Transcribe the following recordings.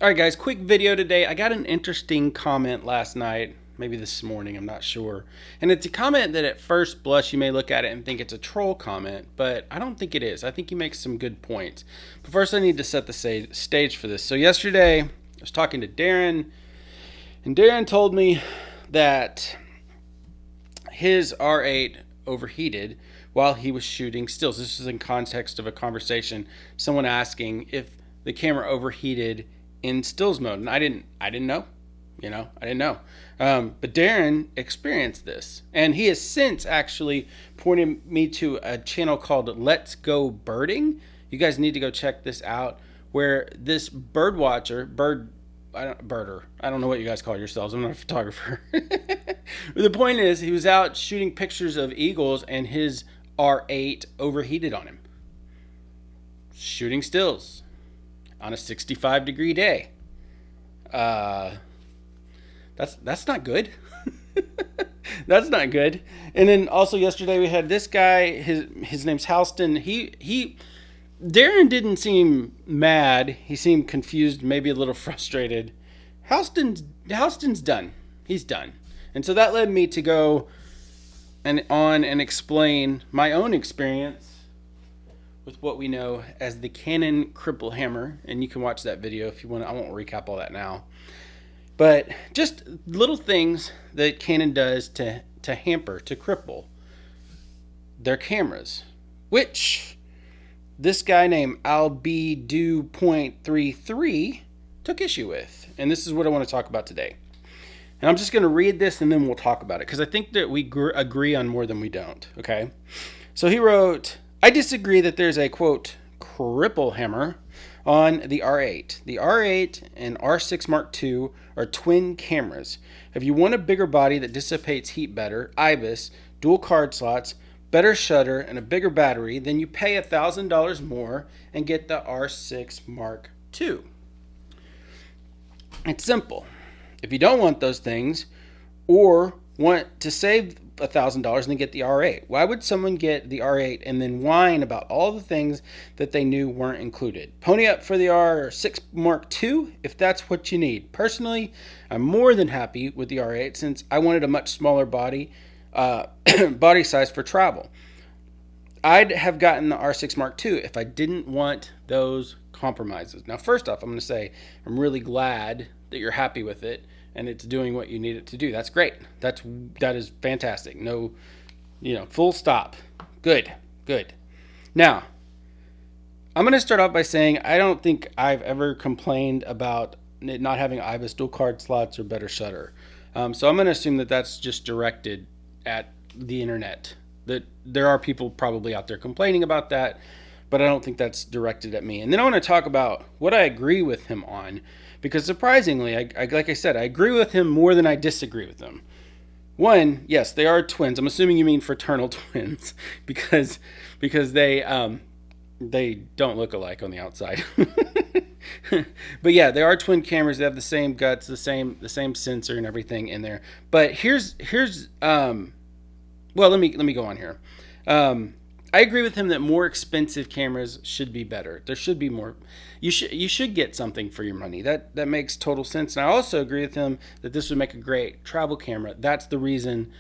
All right, guys, quick video today. I got an interesting comment last night, maybe this morning, I'm not sure. And it's a comment that at first blush you may look at it and think it's a troll comment, but I don't think it is. I think he makes some good points. But first I need to set the stage for this. So yesterday I was talking to Darren, and Darren told me that his R8 overheated while he was shooting stills. This is in context of a conversation, someone asking if the camera overheated in stills mode, and I didn't know. I didn't know. But Darren experienced this, and he has since actually pointed me to a channel called Let's Go Birding. You guys need to go check this out, where this birder, I don't know what you guys call yourselves. I'm not a photographer. But the point is, he was out shooting pictures of eagles, and his R8 overheated on him. Shooting stills on a 65-degree day. That's not good. That's not good. And then also yesterday we had this guy. His name's Halston. Darren didn't seem mad. He seemed confused, maybe a little frustrated. Halston's done. He's done. And so that led me to go and explain my own experience with what we know as the Canon cripple hammer, and you can watch that video if you want. I won't recap all that now, but just little things that Canon does to cripple their cameras, which this guy named Albedo.33 took issue with, and this is what I want to talk about today. And I'm just going to read this and then we'll talk about it, because I think that we agree on more than we don't. Okay, so he wrote, I disagree that there's a, quote, cripple hammer on the R8. The R8 and R6 Mark II are twin cameras. If you want a bigger body that dissipates heat better, IBIS, dual card slots, better shutter, and a bigger battery, then you pay $1,000 more and get the R6 Mark II. It's simple. If you don't want those things, or want to save $1,000 and then get the R8, why would someone get the R8 and then whine about all the things that they knew weren't included? Pony up for the R6 Mark II if that's what you need. Personally, I'm more than happy with the R8 since I wanted a much smaller body size for travel. I'd have gotten the R6 Mark II if I didn't want those compromises. Now, first off, I'm going to say I'm really glad that you're happy with it and it's doing what you need it to do. That's great. That is fantastic. No, full stop. Good. Now, I'm going to start off by saying I don't think I've ever complained about it not having IBIS dual card slots or better shutter. So I'm going to assume that that's just directed at the internet. That there are people probably out there complaining about that, but I don't think that's directed at me. And then I want to talk about what I agree with him on, because surprisingly, like I said, I agree with him more than I disagree with him. One, yes, they are twins. I'm assuming you mean fraternal twins, because they don't look alike on the outside. But yeah, they are twin cameras. They have the same guts, the same sensor and everything in there. But here's well, let me go on here. I agree with him that more expensive cameras should be better. There should be more. You should get something for your money. That makes total sense. And I also agree with him that this would make a great travel camera. That's the reason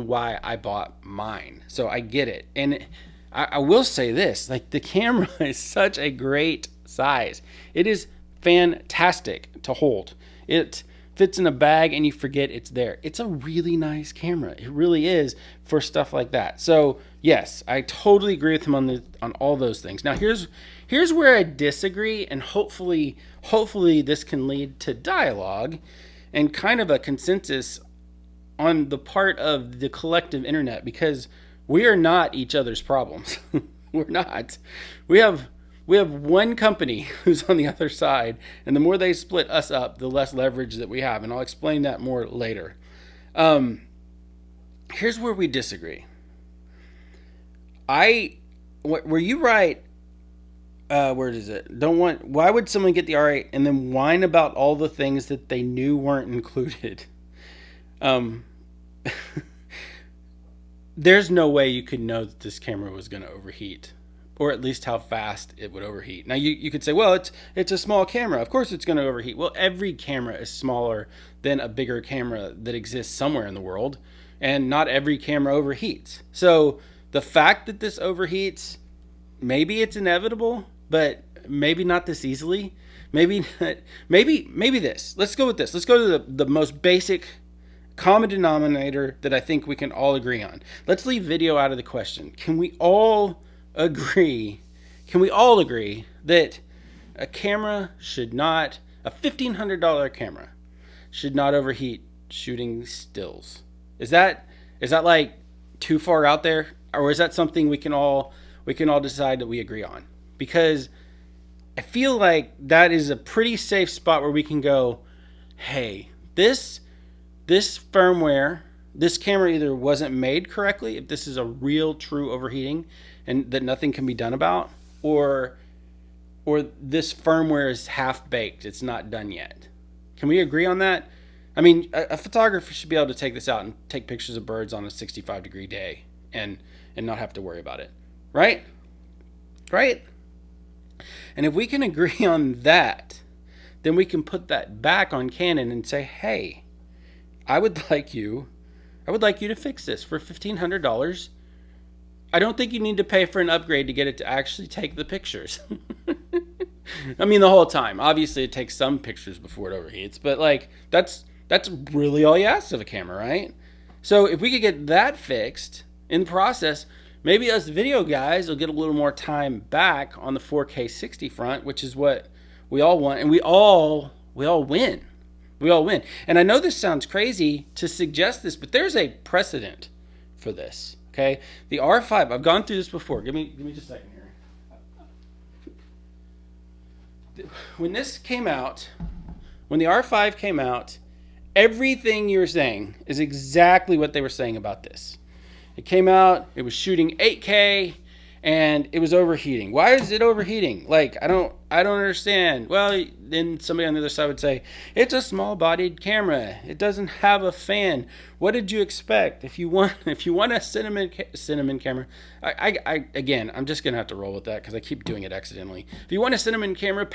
why I bought mine. So I get it. And I will say this, like, the camera is such a great size. It is fantastic to hold. It fits in a bag and you forget it's there. It's a really nice camera. It really is, for stuff like that. So yes, I totally agree with him on all those things. Now here's where I disagree, and hopefully this can lead to dialogue and kind of a consensus on the part of the collective internet, because we are not each other's problems. We're not. We have one company who's on the other side, and the more they split us up, the less leverage that we have, and I'll explain that more later. Here's where we disagree. Where you write, where is it? Why would someone get the R8 and then whine about all the things that they knew weren't included? There's no way you could know that this camera was going to overheat or at least how fast it would overheat. Now you could say, well, it's a small camera. Of course it's going to overheat. Well, every camera is smaller than a bigger camera that exists somewhere in the world, and not every camera overheats. So the fact that this overheats, maybe it's inevitable, but maybe not this easily. Maybe this. Let's go with this. Let's go to the most basic common denominator that I think we can all agree on. Let's leave video out of the question. Can we all agree that a camera should not, a $1,500 camera should not overheat shooting stills? Is that like too far out there, or is that something we can all decide that we agree on? Because I feel like that is a pretty safe spot where we can go, hey, this firmware, this camera either wasn't made correctly, if this is a real true overheating and that nothing can be done about, or this firmware is half baked, it's not done yet. Can we agree on that? I mean, a photographer should be able to take this out and take pictures of birds on a 65-degree day and not have to worry about it. Right? And if we can agree on that, then we can put that back on Canon and say, hey, I would like you to fix this for $1,500. I don't think you need to pay for an upgrade to get it to actually take the pictures. I mean, the whole time. Obviously, it takes some pictures before it overheats, but like that's really all you ask of a camera, right? So if we could get that fixed in the process, maybe us video guys will get a little more time back on the 4K 60 front, which is what we all want, and we all win. We all win. And I know this sounds crazy to suggest this, but there's a precedent for this. Okay, the R5. I've gone through this before. Give me just a second here. When this came out, when the R5 came out, everything you're saying is exactly what they were saying about this. It came out. It was shooting 8K. And it was overheating. Why is it overheating? Like, I don't understand. Well, then somebody on the other side would say, it's a small-bodied camera. It doesn't have a fan. What did you expect? If you want a cinnamon camera, again, I'm just gonna have to roll with that because I keep doing it accidentally. If you want a cinnamon camera,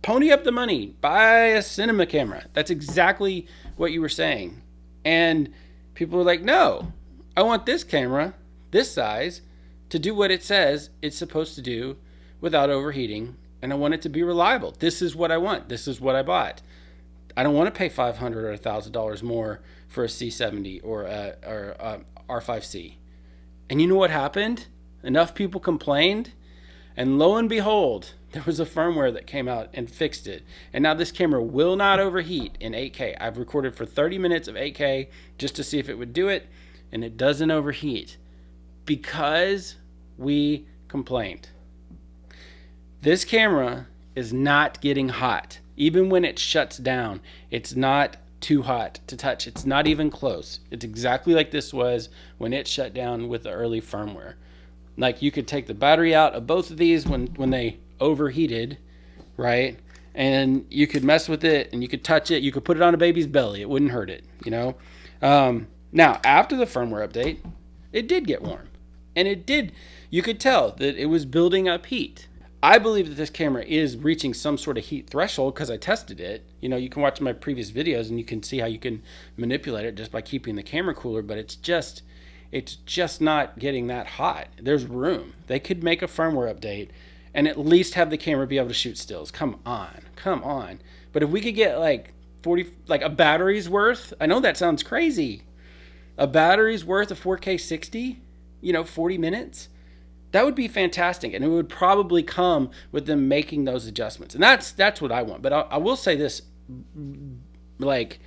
pony up the money, buy a cinema camera. That's exactly what you were saying. And people were like, no, I want this camera, this size, to do what it says it's supposed to do without overheating, and I want it to be reliable. This is what I want. This is what I bought. I don't want to pay $500 or $1,000 more for a C70 or a R5C. And you know what happened? Enough people complained, and lo and behold, there was a firmware that came out and fixed it. And now this camera will not overheat in 8K. I've recorded for 30 minutes of 8K just to see if it would do it, and it doesn't overheat because we complained. This camera is not getting hot. Even when it shuts down, it's not too hot to touch. It's not even close. It's exactly like this was when it shut down with the early firmware. Like, you could take the battery out of both of these when they overheated, right? And you could mess with it and you could touch it. You could put it on a baby's belly. It wouldn't hurt it, you know? Now, after the firmware update, it did get warm. And it did. You could tell that it was building up heat. I believe that this camera is reaching some sort of heat threshold because I tested it. You know, you can watch my previous videos and you can see how you can manipulate it just by keeping the camera cooler, but it's just not getting that hot. There's room. They could make a firmware update and at least have the camera be able to shoot stills. Come on. But if we could get like a battery's worth, I know that sounds crazy. A battery's worth of 4K 60, 40 minutes. That would be fantastic, and it would probably come with them making those adjustments, and that's what I want. But I will say this, like,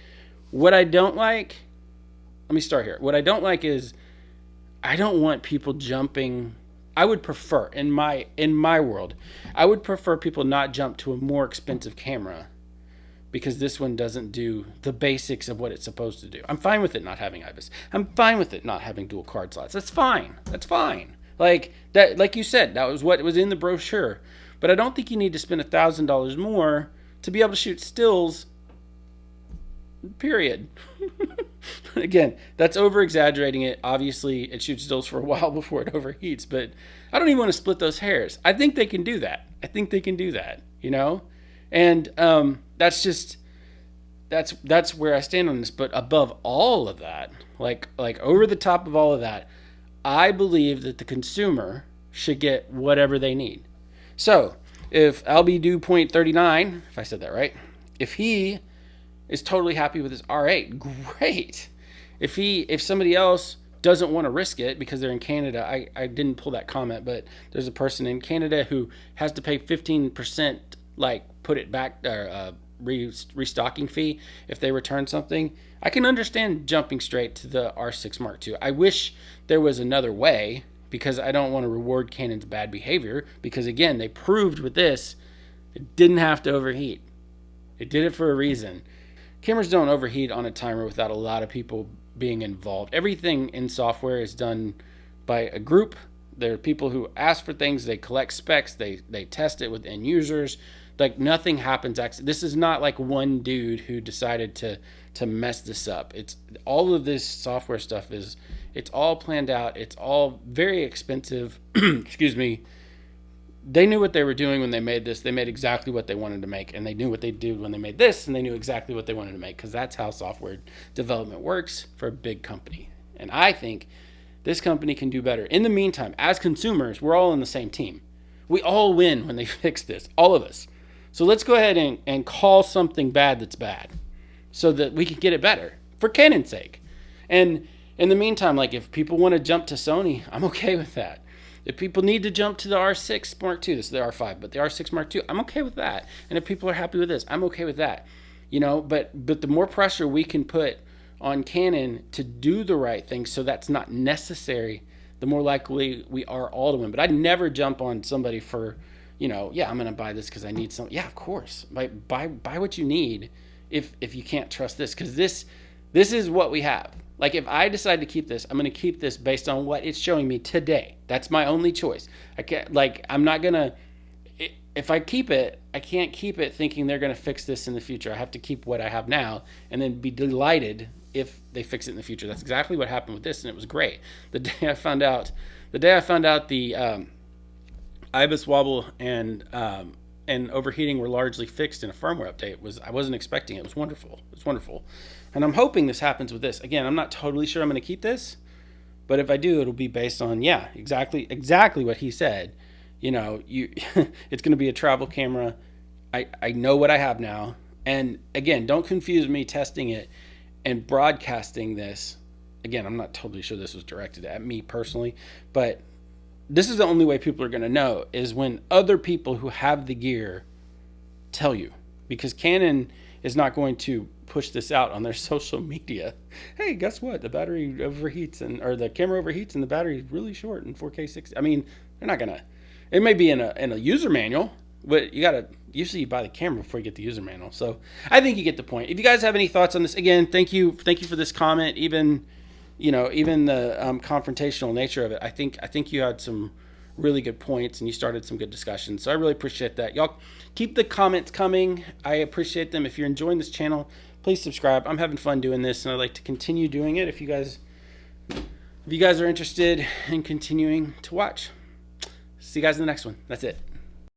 what I don't like. Let me start here. What I don't like is I don't want people jumping. I would prefer in my world, I would prefer people not jump to a more expensive camera because this one doesn't do the basics of what it's supposed to do. I'm fine with it not having IBIS. I'm fine with it not having dual card slots. That's fine. Like that, like you said, that was what was in the brochure. But I don't think you need to spend $1,000 more to be able to shoot stills. Period. Again, that's over exaggerating it. Obviously, it shoots stills for a while before it overheats, but I don't even want to split those hairs. I think they can do that. I think they can do that, you know? And that's where I stand on this. But above all of that, like over the top of all of that, I believe that the consumer should get whatever they need. So if Albie do 0.39, if I said that right, if he is totally happy with his R8, great. If somebody else doesn't want to risk it because they're in Canada, I didn't pull that comment, but there's a person in Canada who has to pay 15%, like put it back, or restocking fee if they return something. I can understand jumping straight to the R6 Mark II. I wish there was another way, because I don't want to reward Canon's bad behavior, because again, they proved with this, it didn't have to overheat. It did it for a reason. Cameras don't overheat on a timer without a lot of people being involved. Everything in software is done by a group. There are people who ask for things, they collect specs, they test it with end users. Like nothing happens. This is not like one dude who decided to mess this up. It's all of this software stuff it's all planned out. It's all very expensive. Excuse me. They knew what they were doing when they made this. They made exactly what they wanted to make, and they knew what they did when they made this, and they knew exactly what they wanted to make, because that's how software development works for a big company. And I think this company can do better. In the meantime, as consumers, we're all on the same team. We all win when they fix this, all of us. So let's go ahead and call something bad that's bad, so that we can get it better for Canon's sake. And in the meantime, like if people want to jump to Sony, I'm okay with that. If people need to jump to the R6 Mark II, this is the R5, but the R6 Mark II, I'm okay with that. And if people are happy with this, I'm okay with that. You know, but the more pressure we can put on Canon to do the right thing, so that's not necessary, the more likely we are all to win. But I'd never jump on somebody for, I'm going to buy this because I need something. Yeah, of course. Buy what you need if you can't trust this, because this is what we have. Like if I decide to keep this, I'm going to keep this based on what it's showing me today. That's my only choice. I'm not going to, if I keep it, I can't keep it thinking they're going to fix this in the future. I have to keep what I have now and then be delighted if they fix it in the future. That's exactly what happened with this, and it was great. The day I found out the IBIS wobble and overheating were largely fixed in a firmware update, I wasn't expecting it. It was wonderful. It's wonderful. And I'm hoping this happens with this. Again, I'm not totally sure I'm going to keep this, but if I do, it'll be based on, exactly what he said. It's going to be a travel camera. I know what I have now. And again, don't confuse me testing it and broadcasting this. Again, I'm not totally sure this was directed at me personally, but this is the only way people are going to know, is when other people who have the gear tell you, because Canon is not going to push this out on their social media. Hey, guess what? The battery overheats or the camera overheats and the battery is really short in 4K 60. I mean, they're not gonna. It may be in a user manual, but usually you buy the camera before you get the user manual. So I think you get the point. If you guys have any thoughts on this, again, thank you for this comment. Even the confrontational nature of it, I think you had some really good points and you started some good discussions. So I really appreciate that. Y'all keep the comments coming. I appreciate them. If you're enjoying this channel, please subscribe. I'm having fun doing this, and I'd like to continue doing it if you guys are interested in continuing to watch. See you guys in the next one. That's it.